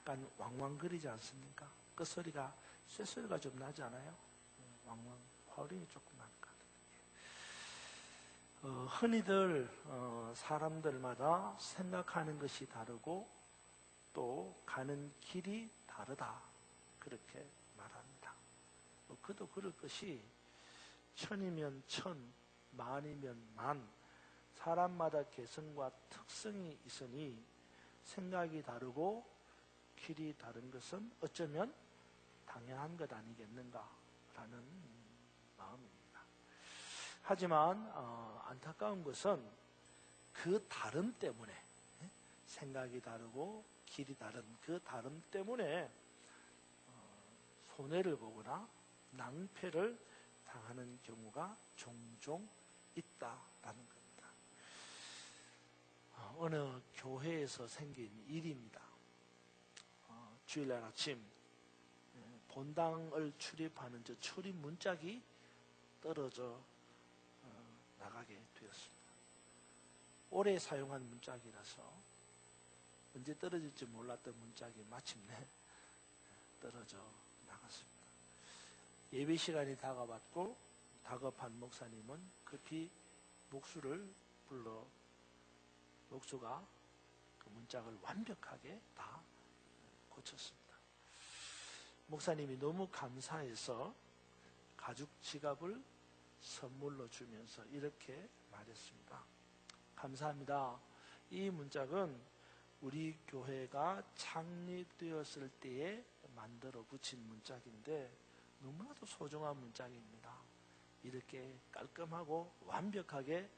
약간 왕왕거리지 않습니까? 끝소리가 쇠소리가 좀 나지 않아요? 왕왕 화음이 조금 나는 것 같아요. 흔히들 사람들마다 생각하는 것이 다르고 또 가는 길이 다르다, 그렇게 말합니다. 그도 그럴 것이 천이면 천, 만이면 만, 사람마다 개성과 특성이 있으니 생각이 다르고 길이 다른 것은 어쩌면 당연한 것 아니겠는가라는 마음입니다. 하지만 안타까운 것은 그 다름 때문에, 생각이 다르고 길이 다른 그 다름 때문에 손해를 보거나 낭패를 당하는 경우가 종종 있다라는 겁니다. 어느 교회에서 생긴 일입니다. 주일날 아침 본당을 출입하는 저 출입 문짝이 떨어져 나가게 되었습니다. 오래 사용한 문짝이라서 언제 떨어질지 몰랐던 문짝이 마침내 떨어져 나갔습니다. 예배 시간이 다가왔고 다급한 목사님은 급히 목수를 불러 목수가 그 문짝을 완벽하게 다 고쳤습니다. 목사님이 너무 감사해서 가죽 지갑을 선물로 주면서 이렇게 말했습니다. 감사합니다. 이 문짝은 우리 교회가 창립되었을 때에 만들어 붙인 문짝인데 너무나도 소중한 문짝입니다. 이렇게 깔끔하고 완벽하게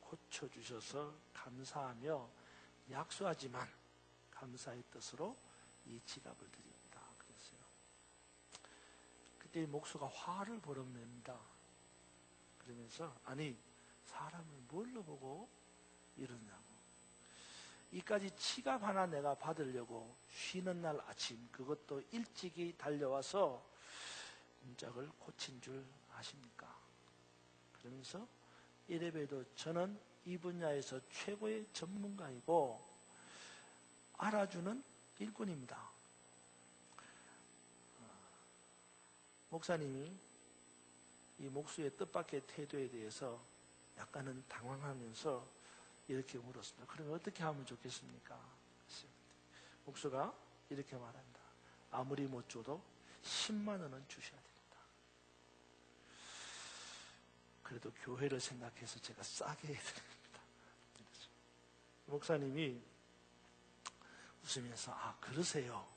고쳐주셔서 감사하며 약소하지만 감사의 뜻으로 이 지갑을 드립니다. 그랬어요. 그때 목수가 화를 버럭냅니다. 그러면서 아니 사람을 뭘로 보고 이러냐고. 이까지 지갑 하나 내가 받으려고 쉬는 날 아침 그것도 일찍이 달려와서 문짝을 고친 줄 아십니까? 그러면서 이래봬도 저는 이 분야에서 최고의 전문가이고 알아주는 일꾼입니다. 목사님이 이 목수의 뜻밖의 태도에 대해서 약간은 당황하면서 이렇게 물었습니다. 그러면 어떻게 하면 좋겠습니까? 목수가 이렇게 말합니다. 아무리 못 줘도 10만 원은 주셔야 됩니다. 그래도 교회를 생각해서 제가 싸게 해드립니다. 목사님이 웃으면서 아 그러세요.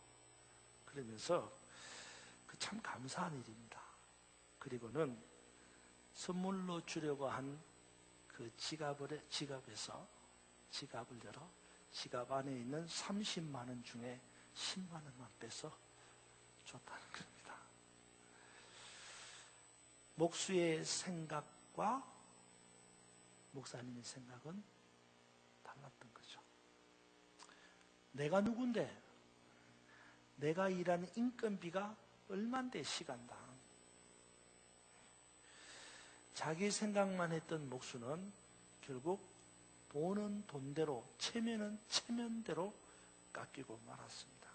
그러면서 그 참 감사한 일입니다. 그리고는 선물로 주려고 한 그 지갑에서 지갑을 열어 지갑 안에 있는 30만 원 중에 10만 원만 빼서 줬다는 겁니다. 목수의 생각과 목사님의 생각은 달랐던 거죠. 내가 누군데 내가 일하는 인건비가 얼만데 시간당. 자기 생각만 했던 목수는 결국 돈은 돈대로 체면은 체면대로 깎이고 말았습니다.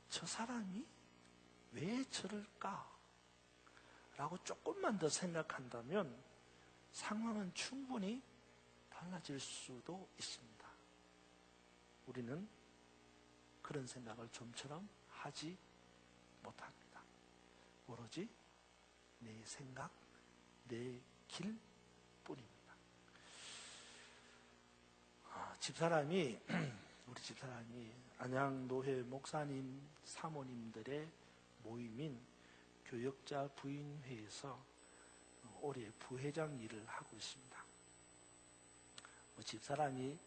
저 사람이 왜 저럴까? 라고 조금만 더 생각한다면 상황은 충분히 달라질 수도 있습니다. 우리는 그런 생각을 좀처럼 하지 못합니다. 오로지 내 생각, 내 길 뿐입니다. 우리 집사람이 안양노회 목사님, 사모님들의 모임인 교역자 부인회에서 올해 부회장 일을 하고 있습니다. 집사람이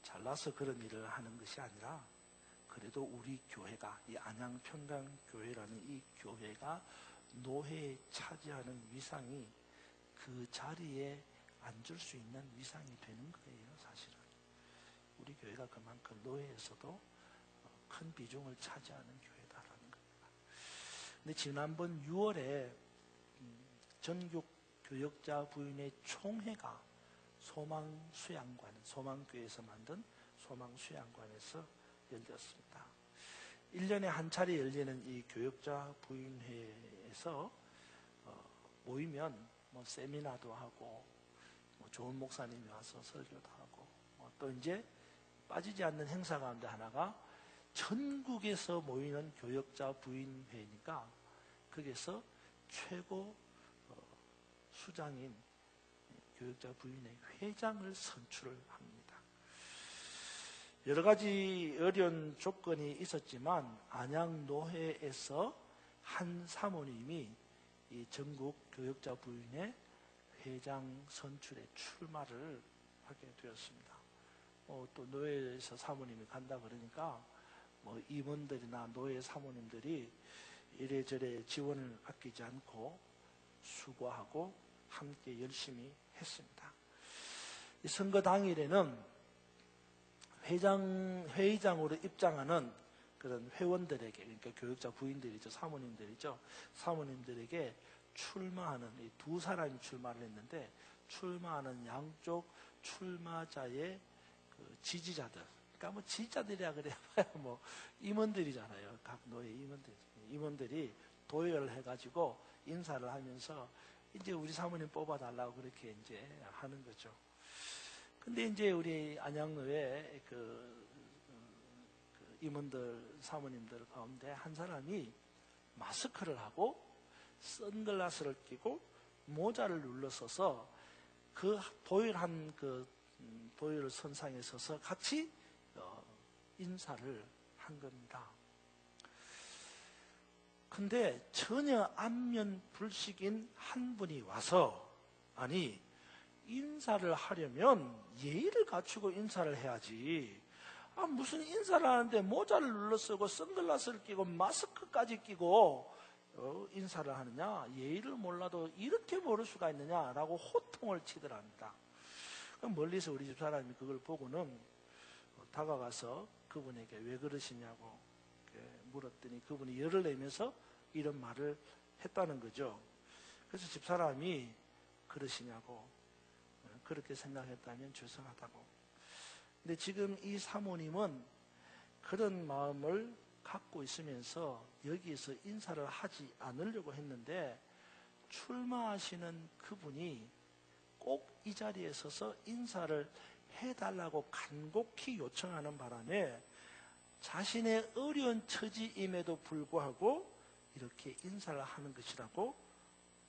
잘나서 그런 일을 하는 것이 아니라 그래도 우리 교회가 이 안양평강교회라는 이 교회가 노회에 차지하는 위상이 그 자리에 앉을 수 있는 위상이 되는 거예요. 사실은 우리 교회가 그만큼 노회에서도 큰 비중을 차지하는 교회다라는 겁니다. 근데 지난번 6월에 전국 교역자 부인의 총회가 소망교회에서 만든 소망수양관에서 열렸습니다. 1년에 한 차례 열리는 이 교역자 부인회에서 모이면 세미나도 하고 좋은 목사님이 와서 설교도 하고 또 이제 빠지지 않는 행사 가운데 하나가 전국에서 모이는 교역자 부인회니까 거기에서 최고 수장인 교역자 부인회 회장을 선출을 합니다. 여러 가지 어려운 조건이 있었지만 안양노회에서 한 사모님이 이 전국 교역자 부인회 회장 선출에 출마를 하게 되었습니다. 또 노회에서 사모님이 간다 그러니까 임원들이나 노회 사모님들이 이래저래 지원을 아끼지 않고 수고하고 함께 열심히 했습니다. 이 선거 당일에는 회의장으로 입장하는 그런 회원들에게, 그러니까 교역자 부인들이죠, 사모님들이죠, 사모님들에게 출마하는 이 두 사람이 출마를 했는데 출마하는 양쪽 출마자의 그 지지자들, 그러니까 지지자들이야 그래야 임원들이잖아요. 각 노예 임원들이 도의를 해가지고 인사를 하면서 이제 우리 사모님 뽑아달라고 그렇게 이제 하는 거죠. 근데 이제 우리 안양노회 임원들, 사모님들 가운데 한 사람이 마스크를 하고 선글라스를 끼고 모자를 눌러서서 그 도일한 도일 선상에 서서 같이 인사를 한 겁니다. 근데 전혀 안면 불식인 한 분이 와서 아니 인사를 하려면 예의를 갖추고 인사를 해야지. 무슨 인사를 하는데 모자를 눌러 쓰고 선글라스를 끼고 마스크까지 끼고 인사를 하느냐? 예의를 몰라도 이렇게 모를 수가 있느냐라고 호통을 치더랍니다. 그럼 멀리서 우리 집 사람이 그걸 보고는 다가가서 그분에게 왜 그러시냐고 물었더니 그분이 열을 내면서 이런 말을 했다는 거죠. 그래서 집 사람이 그러시냐고, 그렇게 생각했다면 죄송하다고. 근데 지금 이 사모님은 그런 마음을 갖고 있으면서 여기에서 인사를 하지 않으려고 했는데 출마하시는 그분이 꼭 이 자리에 서서 인사를 해달라고 간곡히 요청하는 바람에 자신의 어려운 처지임에도 불구하고 이렇게 인사를 하는 것이라고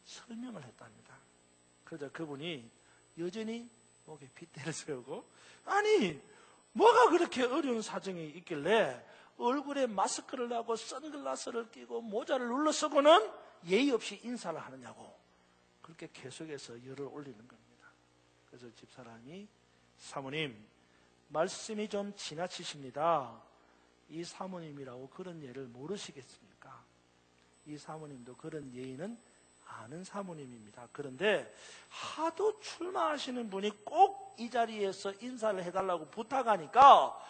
설명을 했답니다. 그러자 그분이 여전히 목에 빗대를 세우고 아니 뭐가 그렇게 어려운 사정이 있길래 얼굴에 마스크를 하고 선글라스를 끼고 모자를 눌러 쓰고는 예의 없이 인사를 하느냐고 그렇게 계속해서 열을 올리는 겁니다. 그래서 집사람이 사모님 말씀이 좀 지나치십니다. 이 사모님이라고 그런 예를 모르시겠습니까? 이 사모님도 그런 예의는 아는 사모님입니다. 그런데 하도 출마하시는 분이 꼭 이 자리에서 인사를 해달라고 부탁하니까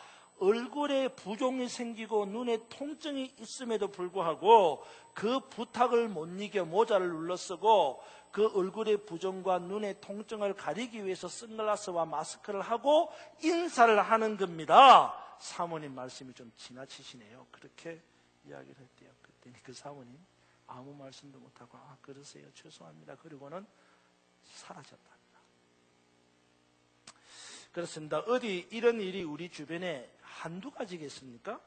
얼굴에 부종이 생기고 눈에 통증이 있음에도 불구하고 그 부탁을 못 이겨 모자를 눌러 쓰고 그 얼굴의 부종과 눈의 통증을 가리기 위해서 선글라스와 마스크를 하고 인사를 하는 겁니다. 사모님 말씀이 좀 지나치시네요. 그렇게 이야기를 했대요. 그랬더니 그 사모님 아무 말씀도 못하고 그러세요. 죄송합니다. 그리고는 사라졌답니다. 그렇습니다. 어디 이런 일이 우리 주변에 한두 가지겠습니까?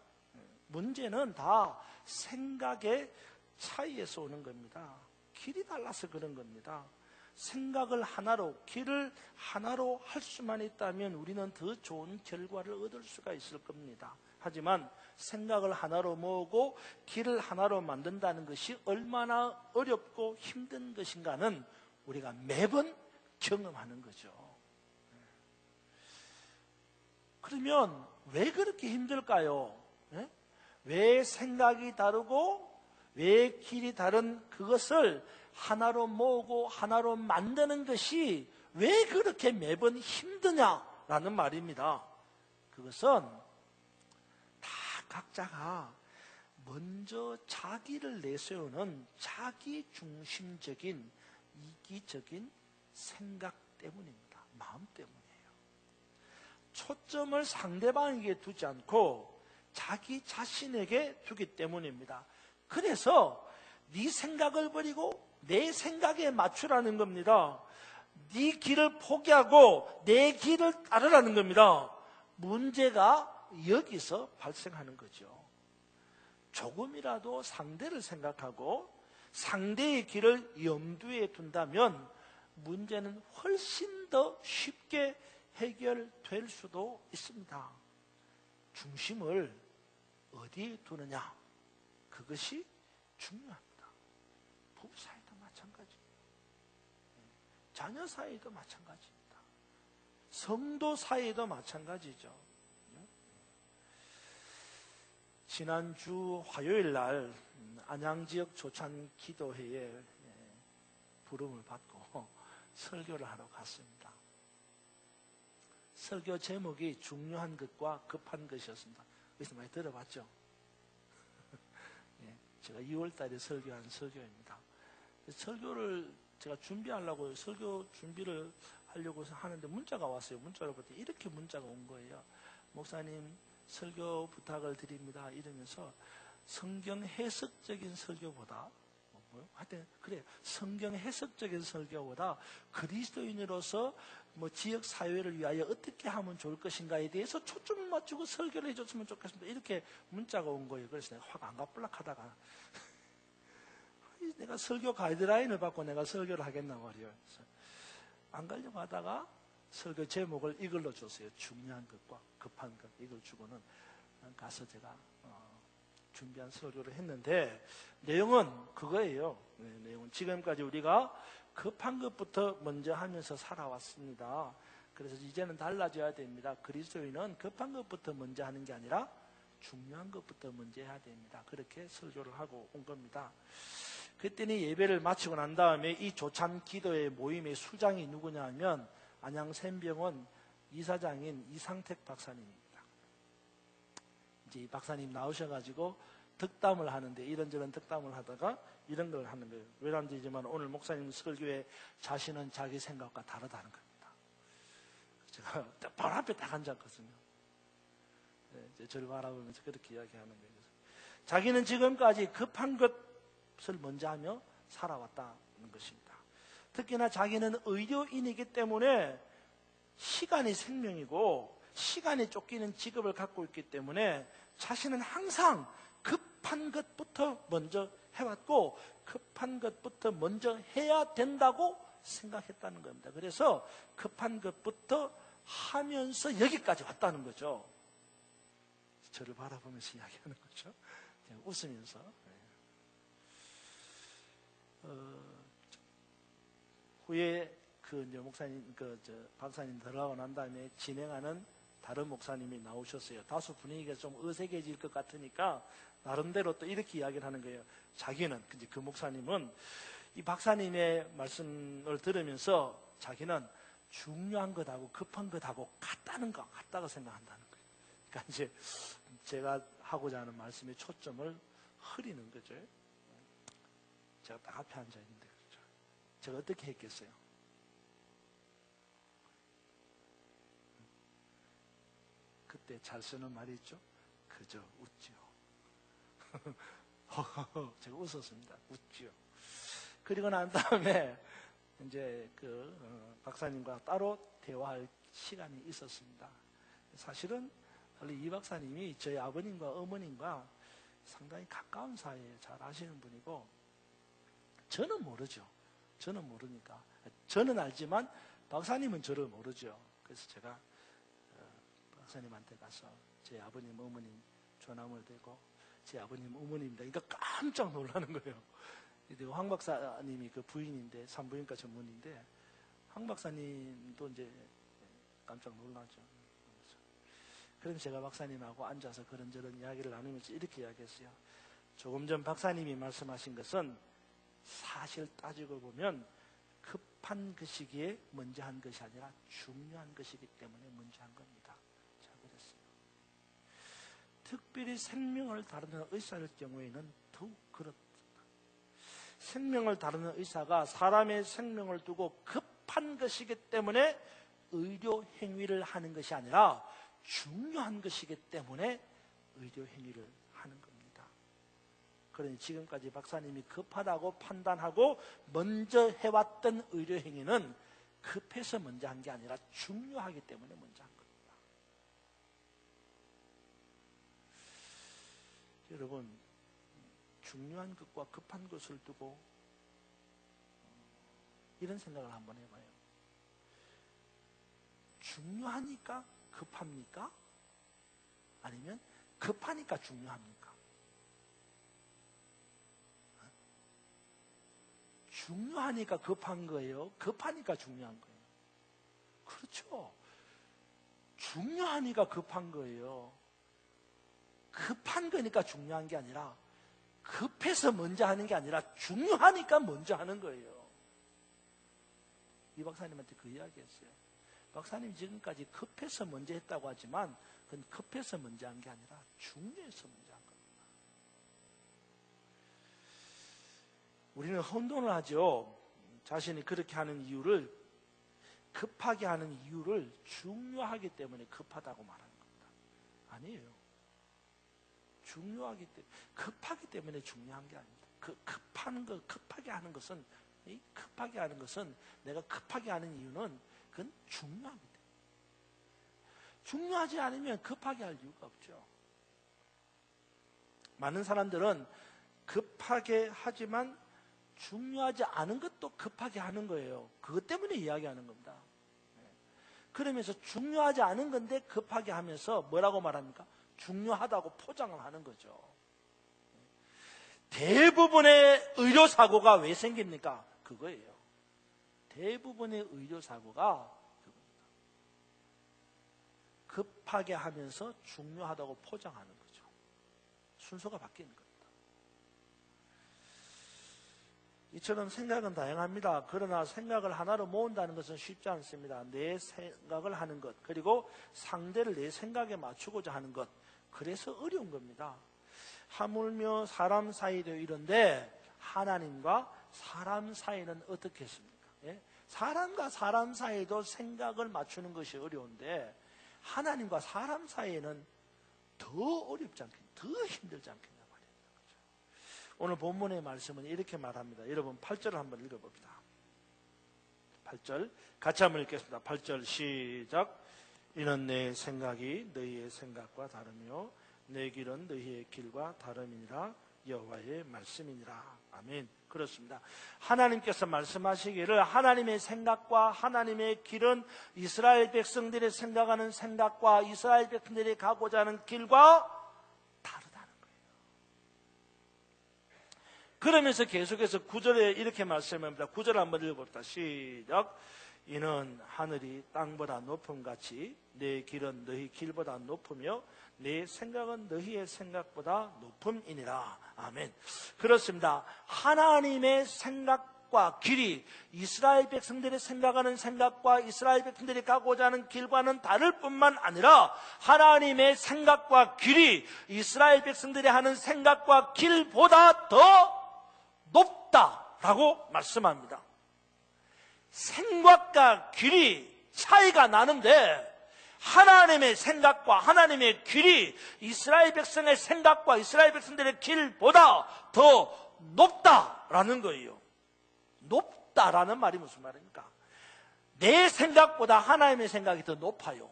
문제는 다 생각의 차이에서 오는 겁니다. 길이 달라서 그런 겁니다. 생각을 하나로, 길을 하나로 할 수만 있다면 우리는 더 좋은 결과를 얻을 수가 있을 겁니다. 하지만 생각을 하나로 모으고 길을 하나로 만든다는 것이 얼마나 어렵고 힘든 것인가는 우리가 매번 경험하는 거죠. 그러면 왜 그렇게 힘들까요? 왜 생각이 다르고 왜 길이 다른 그것을 하나로 모으고 하나로 만드는 것이 왜 그렇게 매번 힘드냐라는 말입니다. 그것은 다 각자가 먼저 자기를 내세우는 자기중심적인 이기적인 생각 때문입니다. 마음 때문이에요. 초점을 상대방에게 두지 않고 자기 자신에게 두기 때문입니다. 그래서 네 생각을 버리고 내 생각에 맞추라는 겁니다. 네 길을 포기하고 내 길을 따르라는 겁니다. 문제가 여기서 발생하는 거죠. 조금이라도 상대를 생각하고 상대의 길을 염두에 둔다면 문제는 훨씬 더 쉽게 해결될 수도 있습니다. 중심을 어디에 두느냐, 그것이 중요합니다. 부부 사이도 마찬가지입니다. 자녀 사이도 마찬가지입니다. 성도 사이도 마찬가지죠. 지난주 화요일 날 안양지역 조찬 기도회에 부름을 받고 설교를 하러 갔습니다. 설교 제목이 중요한 것과 급한 것이었습니다. 그래서 많이 들어봤죠? 제가 2월 달에 설교한 설교입니다. 설교를 제가 준비하려고 설교 준비를 하려고 하는데 문자가 왔어요. 문자를 볼 때 이렇게 문자가 온 거예요. 목사님 설교 부탁을 드립니다. 이러면서 성경 해석적인 설교보다 하여튼 그래 성경 해석적인 설교보다 그리스도인으로서 지역 사회를 위하여 어떻게 하면 좋을 것인가에 대해서 초점을 맞추고 설교를 해줬으면 좋겠습니다. 이렇게 문자가 온 거예요. 그래서 내가 확 안 가불락하다가 내가 설교 가이드라인을 받고 내가 설교를 하겠나 말이에요. 그래서 안 가려고 하다가 설교 제목을 이걸로 줬어요. 중요한 것과 급한 것 이걸 주고는 가서 제가 준비한 설교를 했는데 내용은 그거예요. 내용은 지금까지 우리가 급한 것부터 먼저 하면서 살아왔습니다. 그래서 이제는 달라져야 됩니다. 그리스도인은 급한 것부터 먼저 하는 게 아니라 중요한 것부터 먼저 해야 됩니다. 그렇게 설교를 하고 온 겁니다. 그때는 예배를 마치고 난 다음에 이 조참 기도의 모임의 수장이 누구냐 하면 안양샘병원 이사장인 이상택 박사님입니다. 이제 이 박사님 나오셔가지고 덕담을 하는데 이런저런 덕담을 하다가 이런 걸 하는 거예요. 외람되지만 오늘 목사님 설교에 자신은 자기 생각과 다르다는 겁니다. 제가 바로 앞에 딱 앉았거든요. 이제 저를 바라보면서 그렇게 이야기하는 거예요. 자기는 지금까지 급한 것을 먼저 하며 살아왔다는 것입니다. 특히나 자기는 의료인이기 때문에 시간이 생명이고 시간에 쫓기는 직업을 갖고 있기 때문에 자신은 항상 급한 것부터 먼저 해왔고 급한 것부터 먼저 해야 된다고 생각했다는 겁니다. 그래서 급한 것부터 하면서 여기까지 왔다는 거죠. 저를 바라보면서 이야기하는 거죠. 그냥 웃으면서. 후에 목사님, 박사님 들어가고 난 다음에 진행하는 다른 목사님이 나오셨어요. 다소 분위기가 좀 어색해질 것 같으니까 나름대로 또 이렇게 이야기를 하는 거예요. 자기는, 그 목사님은 이 박사님의 말씀을 들으면서 자기는 중요한 것하고 급한 것하고 같다고 생각한다는 거예요. 그러니까 이제 제가 하고자 하는 말씀의 초점을 흐리는 거죠. 제가 딱 앞에 앉아 있는데, 그렇죠? 제가 어떻게 했겠어요? 그때 잘 쓰는 말이 있죠? 그저 웃지요. 제가 웃었습니다. 웃지요. 그리고 난 다음에 이제 박사님과 따로 대화할 시간이 있었습니다. 사실은 원래 이 박사님이 저희 아버님과 어머님과 상당히 가까운 사이에 잘 아시는 분이고 저는 모르죠. 저는 모르니까. 저는 알지만 박사님은 저를 모르죠. 그래서 제가 박사님한테 가서 제 아버님, 어머님 전함을 대고 제 아버님, 어머님입니다. 그러니까 깜짝 놀라는 거예요. 황 박사님이 그 부인인데 산부인과 전문인데 황 박사님도 이제 깜짝 놀라죠. 그럼 제가 박사님하고 앉아서 그런저런 이야기를 나누면서 이렇게 이야기했어요. 조금 전 박사님이 말씀하신 것은 사실 따지고 보면 급한 그 시기에 먼저 한 것이 아니라 중요한 것이기 때문에 먼저 한 겁니다. 자, 그랬어요. 특별히 생명을 다루는 의사일 경우에는 더욱 그렇다. 생명을 다루는 의사가 사람의 생명을 두고 급한 것이기 때문에 의료 행위를 하는 것이 아니라 중요한 것이기 때문에 의료 행위를 하는 겁니다. 그러니 지금까지 박사님이 급하다고 판단하고 먼저 해왔던 의료 행위는 급해서 먼저 한 게 아니라 중요하기 때문에 먼저 한 겁니다. 여러분, 중요한 것과 급한 것을 두고 이런 생각을 한번 해봐요. 중요하니까 급합니까? 아니면 급하니까 중요합니까? 중요하니까 급한 거예요? 급하니까 중요한 거예요? 그렇죠. 중요하니까 급한 거예요. 급한 거니까 중요한 게 아니라 급해서 먼저 하는 게 아니라 중요하니까 먼저 하는 거예요. 이 박사님한테 그 이야기 했어요. 박사님 지금까지 급해서 먼저 했다고 하지만 그건 급해서 먼저 한 게 아니라 중요해서 먼저 한 겁니다. 우리는 혼돈을 하죠. 자신이 그렇게 하는 이유를, 급하게 하는 이유를 중요하기 때문에 급하다고 말하는 겁니다. 아니에요. 중요하기 때문에, 급하기 때문에 중요한 게 아닙니다. 급하게 하는 것은, 내가 급하게 하는 이유는 그건 중요하기 때문에. 중요하지 않으면 급하게 할 이유가 없죠. 많은 사람들은 급하게 하지만 중요하지 않은 것도 급하게 하는 거예요. 그것 때문에 이야기하는 겁니다. 그러면서 중요하지 않은 건데 급하게 하면서 뭐라고 말합니까? 중요하다고 포장을 하는 거죠. 대부분의 의료사고가 왜 생깁니까? 그거예요. 대부분의 의료사고가 그겁니다. 급하게 하면서 중요하다고 포장하는 거죠. 순서가 바뀌는 겁니다. 이처럼 생각은 다양합니다. 그러나 생각을 하나로 모은다는 것은 쉽지 않습니다. 내 생각을 하는 것, 그리고 상대를 내 생각에 맞추고자 하는 것, 그래서 어려운 겁니다. 하물며 사람 사이도 이런데 하나님과 사람 사이는 어떻게 했습니까? 예? 사람과 사람 사이도 생각을 맞추는 것이 어려운데 하나님과 사람 사이에는 더 어렵지 않겠냐, 더 힘들지 않겠냐 말이에요. 오늘 본문의 말씀은 이렇게 말합니다. 여러분 8절을 한번 읽어봅니다. 8절 같이 한번 읽겠습니다. 8절 시작. 이는 내 생각이 너희의 생각과 다르며 내 길은 너희의 길과 다름이니라. 여호와의 말씀이니라. 아멘. 그렇습니다. 하나님께서 말씀하시기를 하나님의 생각과 하나님의 길은 이스라엘 백성들이 생각하는 생각과 이스라엘 백성들이 가고자 하는 길과 다르다는 거예요. 그러면서 계속해서 9절에 이렇게 말씀합니다. 9절 한번 읽어봅시다. 시작. 이는 하늘이 땅보다 높음같이 내 길은 너희 길보다 높으며 내 생각은 너희의 생각보다 높음이니라. 아멘. 그렇습니다. 하나님의 생각과 길이 이스라엘 백성들이 생각하는 생각과 이스라엘 백성들이 가고자 하는 길과는 다를 뿐만 아니라 하나님의 생각과 길이 이스라엘 백성들이 하는 생각과 길보다 더 높다라고 말씀합니다. 생각과 길이 차이가 나는데 하나님의 생각과 하나님의 길이 이스라엘 백성의 생각과 이스라엘 백성들의 길보다 더 높다라는 거예요. 높다라는 말이 무슨 말입니까? 내 생각보다 하나님의 생각이 더 높아요.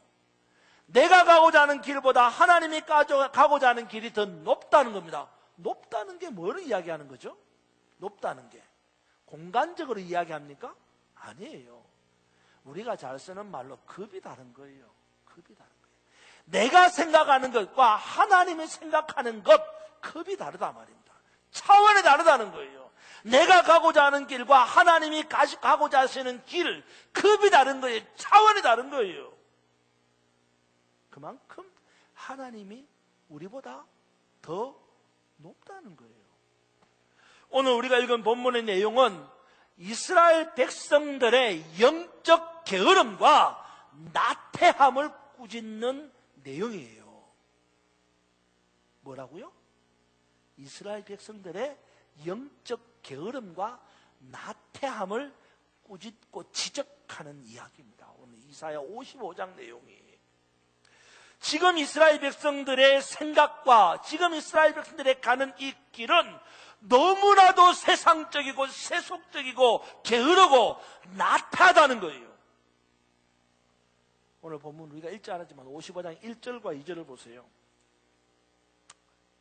내가 가고자 하는 길보다 하나님이 가고자 하는 길이 더 높다는 겁니다. 높다는 게 뭘 이야기하는 거죠? 높다는 게 공간적으로 이야기합니까? 아니에요. 우리가 잘 쓰는 말로 급이 다른 거예요. 급이 다른 거예요. 내가 생각하는 것과 하나님이 생각하는 것, 급이 다르다 말입니다. 차원이 다르다는 거예요. 내가 가고자 하는 길과 하나님이 가고자 하시는 길, 급이 다른 거예요. 차원이 다른 거예요. 그만큼 하나님이 우리보다 더 높다는 거예요. 오늘 우리가 읽은 본문의 내용은 이스라엘 백성들의 영적 게으름과 나태함을 꾸짖는 내용이에요. 뭐라고요? 이스라엘 백성들의 영적 게으름과 나태함을 꾸짖고 지적하는 이야기입니다. 오늘 이사야 55장 내용이. 지금 이스라엘 백성들의 생각과 지금 이스라엘 백성들의 가는 이 길은 너무나도 세상적이고 세속적이고 게으르고 나태하다는 거예요. 오늘 본문 우리가 읽지 않았지만 55장 1절과 2절을 보세요.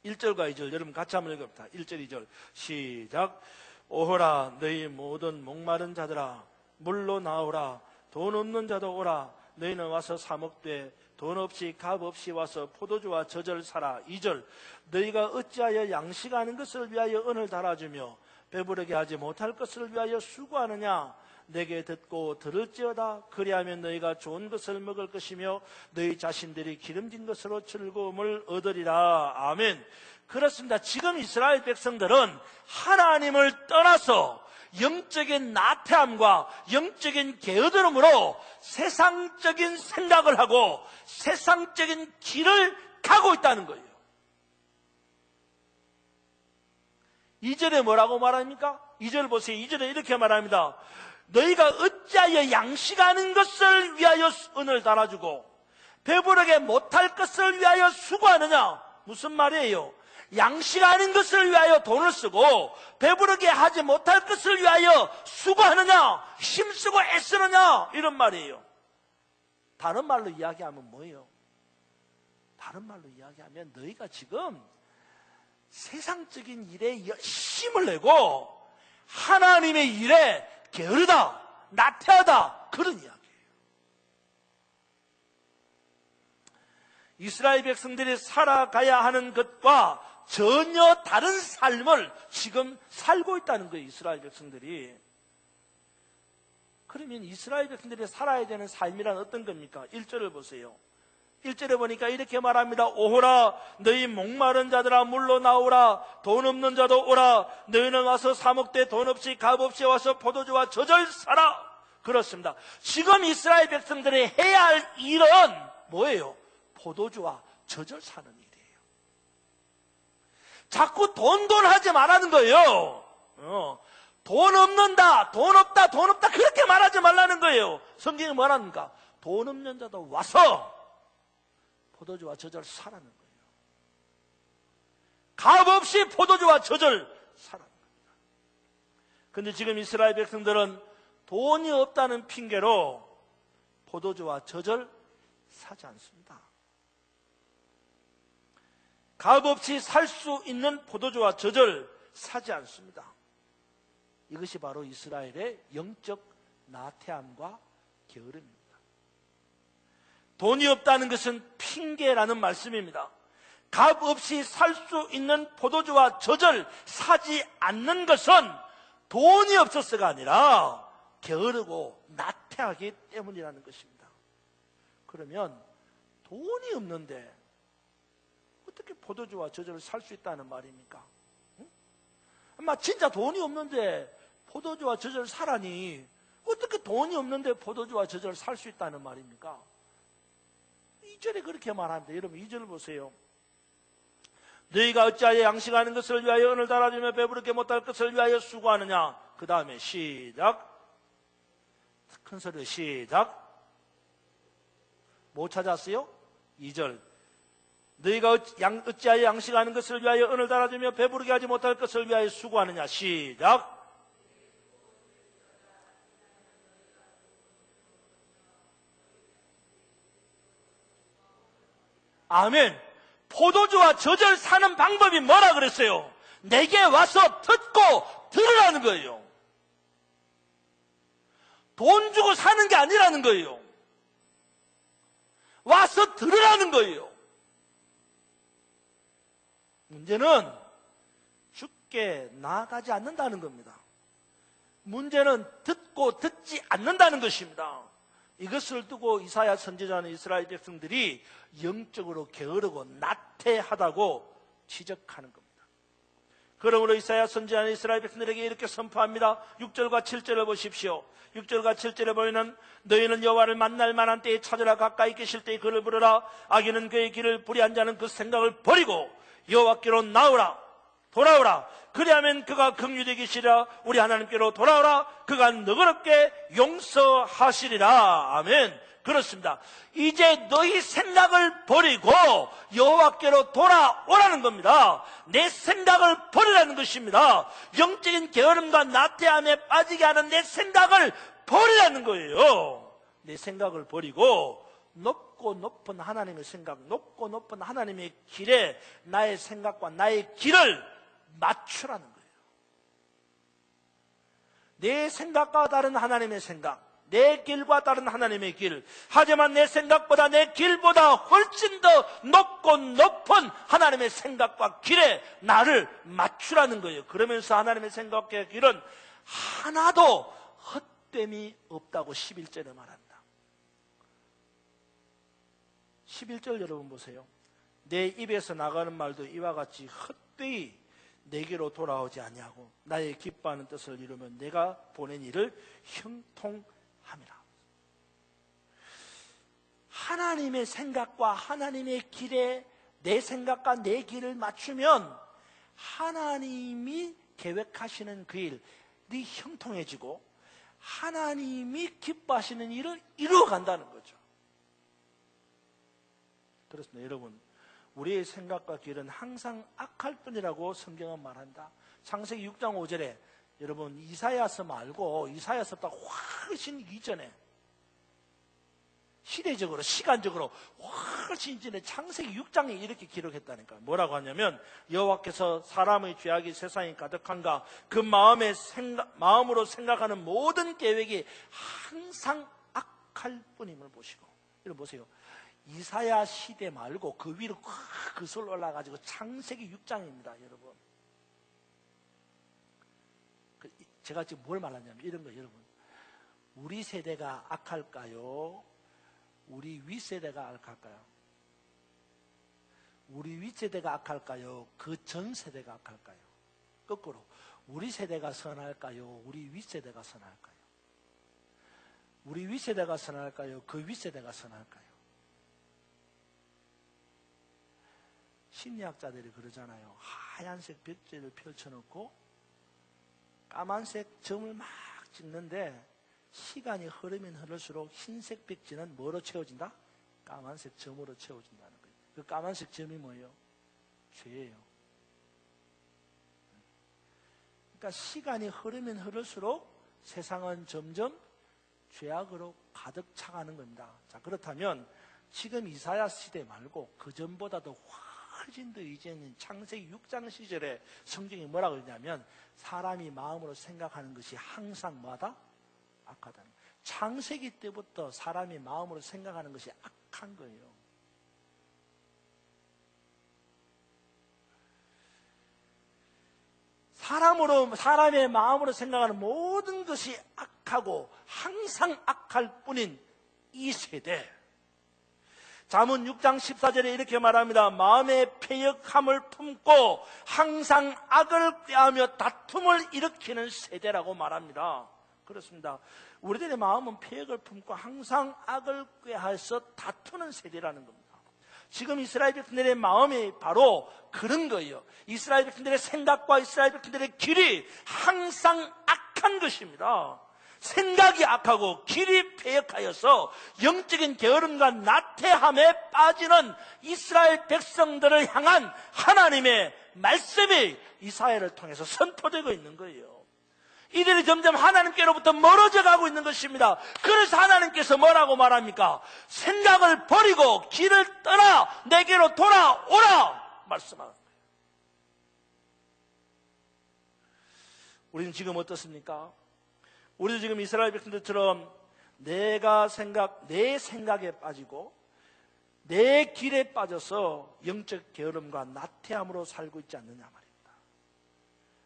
1절과 2절 여러분 같이 한번 읽어봅시다. 1절 2절 시작. 오호라 너희 모든 목마른 자들아 물로 나오라. 돈 없는 자도 오라. 너희는 와서 사 먹되 돈 없이 값 없이 와서 포도주와 젖을 사라. 2절 너희가 어찌하여 양식하는 것을 위하여 은을 달아주며 배부르게 하지 못할 것을 위하여 수고하느냐. 내게 듣고 들을지어다. 그리하면 너희가 좋은 것을 먹을 것이며 너희 자신들이 기름진 것으로 즐거움을 얻으리라. 아멘. 그렇습니다. 지금 이스라엘 백성들은 하나님을 떠나서 영적인 나태함과 영적인 게으름으로 세상적인 생각을 하고 세상적인 길을 가고 있다는 거예요. 2절에 뭐라고 말합니까? 2절 보세요. 2절에 이렇게 말합니다. 너희가 어찌하여 양식하는 것을 위하여 은을 달아주고 배부르게 못할 것을 위하여 수고하느냐. 무슨 말이에요? 양식하는 것을 위하여 돈을 쓰고 배부르게 하지 못할 것을 위하여 수고하느냐, 힘쓰고 애쓰느냐, 이런 말이에요. 다른 말로 이야기하면 뭐예요? 다른 말로 이야기하면 너희가 지금 세상적인 일에 열심을 내고 하나님의 일에 게으르다, 나태하다, 그런 이야기예요. 이스라엘 백성들이 살아가야 하는 것과 전혀 다른 삶을 지금 살고 있다는 거예요. 이스라엘 백성들이. 그러면 이스라엘 백성들이 살아야 되는 삶이란 어떤 겁니까? 1절을 보세요. 1절에 보니까 이렇게 말합니다. 오호라 너희 목마른 자들아 물로 나오라. 돈 없는 자도 오라. 너희는 와서 사 먹되 돈 없이 값 없이 와서 포도주와 젖을 사라. 그렇습니다. 지금 이스라엘 백성들이 해야 할 일은 뭐예요? 포도주와 젖을 사는 일이에요. 자꾸 돈 하지 말라는 거예요. 돈 없는다, 돈 없다, 돈 없다 그렇게 말하지 말라는 거예요. 성경이 뭐랍니까? 돈 없는 자도 와서 포도주와 젖을 사라는 거예요. 값 없이 포도주와 젖을 사라는 겁니다. 그런데 지금 이스라엘 백성들은 돈이 없다는 핑계로 포도주와 젖을 사지 않습니다. 값없이 살 수 있는 포도주와 젖을 사지 않습니다. 이것이 바로 이스라엘의 영적 나태함과 게으름입니다. 돈이 없다는 것은 핑계라는 말씀입니다. 값없이 살 수 있는 포도주와 젖을 사지 않는 것은 돈이 없어서가 아니라 게으르고 나태하기 때문이라는 것입니다. 그러면 돈이 없는데 어떻게 포도주와 젖을 살 수 있다는 말입니까? 아마 진짜 돈이 없는데 포도주와 젖을 사라니 어떻게 돈이 없는데 포도주와 젖을 살 수 있다는 말입니까? 2절에 그렇게 말합니다. 여러분 2절 보세요. 너희가 어찌하여 양식하는 것을 위하여 은을 달아주며 배부르게 못할 것을 위하여 수고하느냐. 그 다음에 시작. 큰 소리로 시작. 뭐 찾았어요? 2절. 너희가 어찌하여 양식하는 것을 위하여 은을 달아주며 배부르게 하지 못할 것을 위하여 수고하느냐. 시작. 아멘. 포도주와 젖을 사는 방법이 뭐라 그랬어요? 내게 와서 듣고 들으라는 거예요. 돈 주고 사는 게 아니라는 거예요. 와서 들으라는 거예요. 문제는 죽게 나아가지 않는다는 겁니다. 문제는 듣고 듣지 않는다는 것입니다. 이것을 두고 이사야 선지자는 이스라엘 백성들이 영적으로 게으르고 나태하다고 지적하는 겁니다. 그러므로 이사야 선지자는 이스라엘 백성들에게 이렇게 선포합니다. 6절과 7절을 보십시오. 6절과 7절에 보이는 너희는 여호와를 만날 만한 때에 찾으라. 가까이 계실 때에 그를 부르라. 악인은 그의 길을 불의한 자는 그 생각을 버리고 여호와께로 나오라. 돌아오라. 그리하면 그가 긍휼히 계시리라. 우리 하나님께로 돌아오라. 그가 너그럽게 용서하시리라. 아멘. 그렇습니다. 이제 너희 생각을 버리고 여호와께로 돌아오라는 겁니다. 내 생각을 버리라는 것입니다. 영적인 게으름과 나태함에 빠지게 하는 내 생각을 버리라는 거예요. 내 생각을 버리고 높고 높은 하나님의 생각, 높고 높은 하나님의 길에 나의 생각과 나의 길을 맞추라는 거예요. 내 생각과 다른 하나님의 생각, 내 길과 다른 하나님의 길, 하지만 내 생각보다 내 길보다 훨씬 더 높고 높은 하나님의 생각과 길에 나를 맞추라는 거예요. 그러면서 하나님의 생각과 길은 하나도 헛됨이 없다고 11절에 말합니다. 11절 여러분 보세요. 내 입에서 나가는 말도 이와 같이 헛되이 내게로 돌아오지 아니하고 나의 기뻐하는 뜻을 이루면 내가 보낸 일을 형통함이라. 하나님의 생각과 하나님의 길에 내 생각과 내 길을 맞추면 하나님이 계획하시는 그 일이 형통해지고 하나님이 기뻐하시는 일을 이루어간다는 거죠. 그렇습니다. 여러분, 우리의 생각과 길은 항상 악할 뿐이라고 성경은 말한다. 창세기 6장 5절에 여러분 이사야서 말고 이사야서보다 훨씬 이전에 시대적으로 시간적으로 훨씬 이전에 창세기 6장에 이렇게 기록했다니까. 뭐라고 하냐면 여호와께서 사람의 죄악이 세상에 가득한가 그 마음으로 생각하는 모든 계획이 항상 악할 뿐임을 보시고. 여러분 보세요. 이사야 시대 말고 그 위로 그슬 올라가지고 창세기 6장입니다, 여러분. 제가 지금 뭘 말하냐면 이런 거예요, 여러분. 우리 세대가 악할까요? 우리 윗세대가 악할까요? 우리 윗세대가 악할까요? 그 전 세대가 악할까요? 거꾸로 우리 세대가 선할까요? 우리 윗세대가 선할까요? 우리 윗세대가 선할까요? 그 윗세대가 선할까요? 심리학자들이 그러잖아요. 하얀색 벽지를 펼쳐놓고 까만색 점을 막 찍는데 시간이 흐르면 흐를수록 흰색 벽지는 뭐로 채워진다? 까만색 점으로 채워진다는 거예요. 그 까만색 점이 뭐예요? 죄예요. 그러니까 시간이 흐르면 흐를수록 세상은 점점 죄악으로 가득 차가는 겁니다. 자, 그렇다면 지금 이사야 시대 말고 그 전보다도 훨씬 더 이제는 창세기 6장 시절에 성경이 뭐라고 그러냐면 사람이 마음으로 생각하는 것이 항상 뭐하다? 악하다는 거예요. 창세기 때부터 사람이 마음으로 생각하는 것이 악한 거예요. 사람의 마음으로 생각하는 모든 것이 악하고 항상 악할 뿐인 이 세대. 잠언 6장 14절에 이렇게 말합니다. 마음의 패역함을 품고 항상 악을 꾀하며 다툼을 일으키는 세대라고 말합니다. 그렇습니다. 우리들의 마음은 패역을 품고 항상 악을 꾀해서 다투는 세대라는 겁니다. 지금 이스라엘 백성들의 마음이 바로 그런 거예요. 이스라엘 백성들의 생각과 이스라엘 백성들의 길이 항상 악한 것입니다. 생각이 악하고 길이 패역하여서 영적인 게으름과 나태함에 빠지는 이스라엘 백성들을 향한 하나님의 말씀이 이사야를 통해서 선포되고 있는 거예요. 이들이 점점 하나님께로부터 멀어져 가고 있는 것입니다. 그래서 하나님께서 뭐라고 말합니까? 생각을 버리고 길을 떠나 내게로 돌아오라 말씀하는 거예요. 우리는 지금 어떻습니까? 우리도 지금 이스라엘 백성들처럼 내 생각에 빠지고 내 길에 빠져서 영적 게으름과 나태함으로 살고 있지 않느냐 말입니다.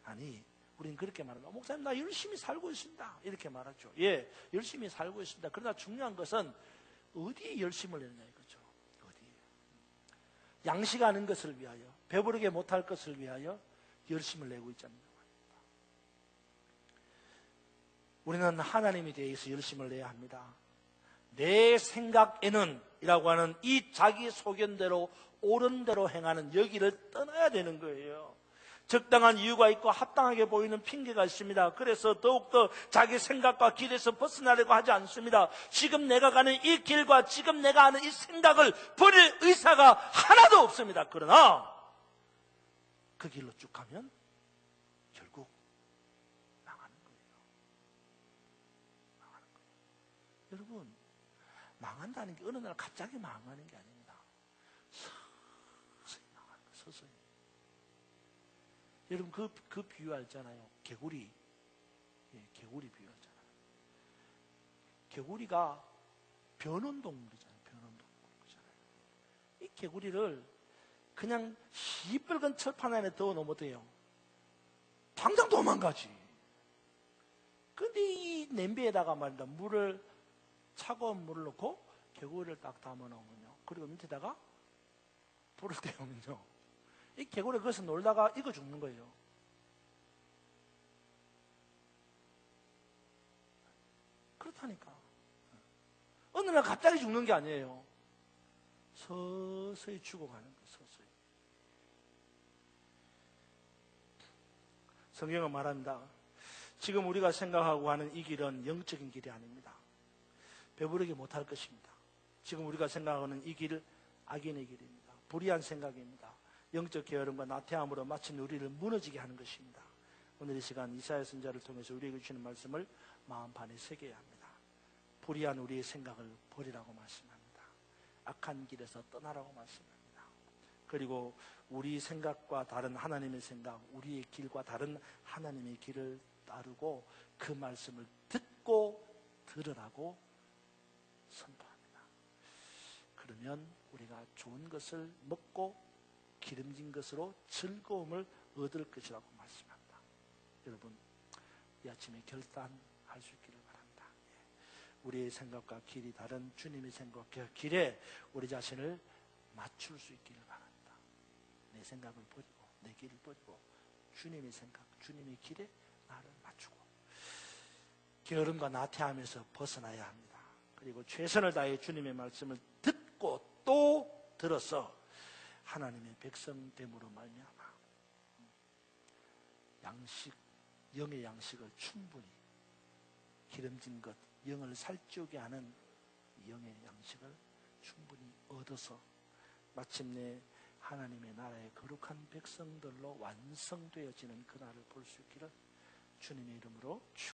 아니, 우리는 그렇게 말합니다. 목사님, 나 열심히 살고 있습니다. 이렇게 말하죠. 예, 열심히 살고 있습니다. 그러나 중요한 것은 어디에 열심을 내느냐 이거죠. 어디에. 양식하는 것을 위하여, 배부르게 못할 것을 위하여 열심을 내고 있지 않느냐. 우리는 하나님에 대해서 열심을 내야 합니다. 내 생각에는 이라고 하는 이 자기 소견대로 옳은 대로 행하는 여기를 떠나야 되는 거예요. 적당한 이유가 있고 합당하게 보이는 핑계가 있습니다. 그래서 더욱더 자기 생각과 길에서 벗어나려고 하지 않습니다. 지금 내가 가는 이 길과 지금 내가 하는 이 생각을 버릴 의사가 하나도 없습니다. 그러나 그 길로 쭉 가면 결국 망하는 거예요. 망하는 거예요. 여러분, 망한다는 게 어느 날 갑자기 망하는 게 아닙니다. 서서히 망하는 거예요. 서서히. 여러분 그 비유 알잖아요. 개구리. 예, 개구리 비유 알잖아요. 개구리가 변온동물이잖아요. 변온동물이잖아요. 이 개구리를 그냥 시뻘건 철판 안에 넣어 놓으면 돼요. 당장 도망가지. 근데 이 냄비에다가 말입니다. 차가운 물을 넣고 개구리를 딱 담아 놓으면요. 그리고 밑에다가 불을 떼우면요. 이 개구리 거기서 놀다가 익어 죽는 거예요. 그렇다니까. 어느 날 갑자기 죽는 게 아니에요. 서서히 죽어가는 거예요. 서서히. 성경은 말합니다. 지금 우리가 생각하고 하는 이 길은 영적인 길이 아닙니다. 배부르게 못할 것입니다. 지금 우리가 생각하는 이 길은 악인의 길입니다. 불의한 생각입니다. 영적 게으름과 나태함으로 마치 우리를 무너지게 하는 것입니다. 오늘 이 시간 이사야 선지자를 통해서 우리에게 주시는 말씀을 마음판에 새겨야 합니다. 불의한 우리의 생각을 버리라고 말씀합니다. 악한 길에서 떠나라고 말씀합니다. 그리고 우리 생각과 다른 하나님의 생각, 우리의 길과 다른 하나님의 길을 따르고 그 말씀을 듣고 들으라고 선포합니다. 그러면 우리가 좋은 것을 먹고 기름진 것으로 즐거움을 얻을 것이라고 말씀합니다. 여러분, 이 아침에 결단할 수 있기를 바랍니다. 우리의 생각과 길이 다른 주님의 생각과 길에 우리 자신을 맞출 수 있기를 바랍니다. 내 생각을 버리고 내 길을 버리고 주님의 생각, 주님의 길에 나를 맞추고 게으름과 나태함에서 벗어나야 합니다. 그리고 최선을 다해 주님의 말씀을 듣고 또 들어서 하나님의 백성됨으로 말미암아 양식, 영의 양식을 충분히 기름진 것, 영을 살찌우게 하는 영의 양식을 충분히 얻어서 마침내 하나님의 나라의 거룩한 백성들로 완성되어지는 그날을 볼 수 있기를 주님의 이름으로 축원합니다.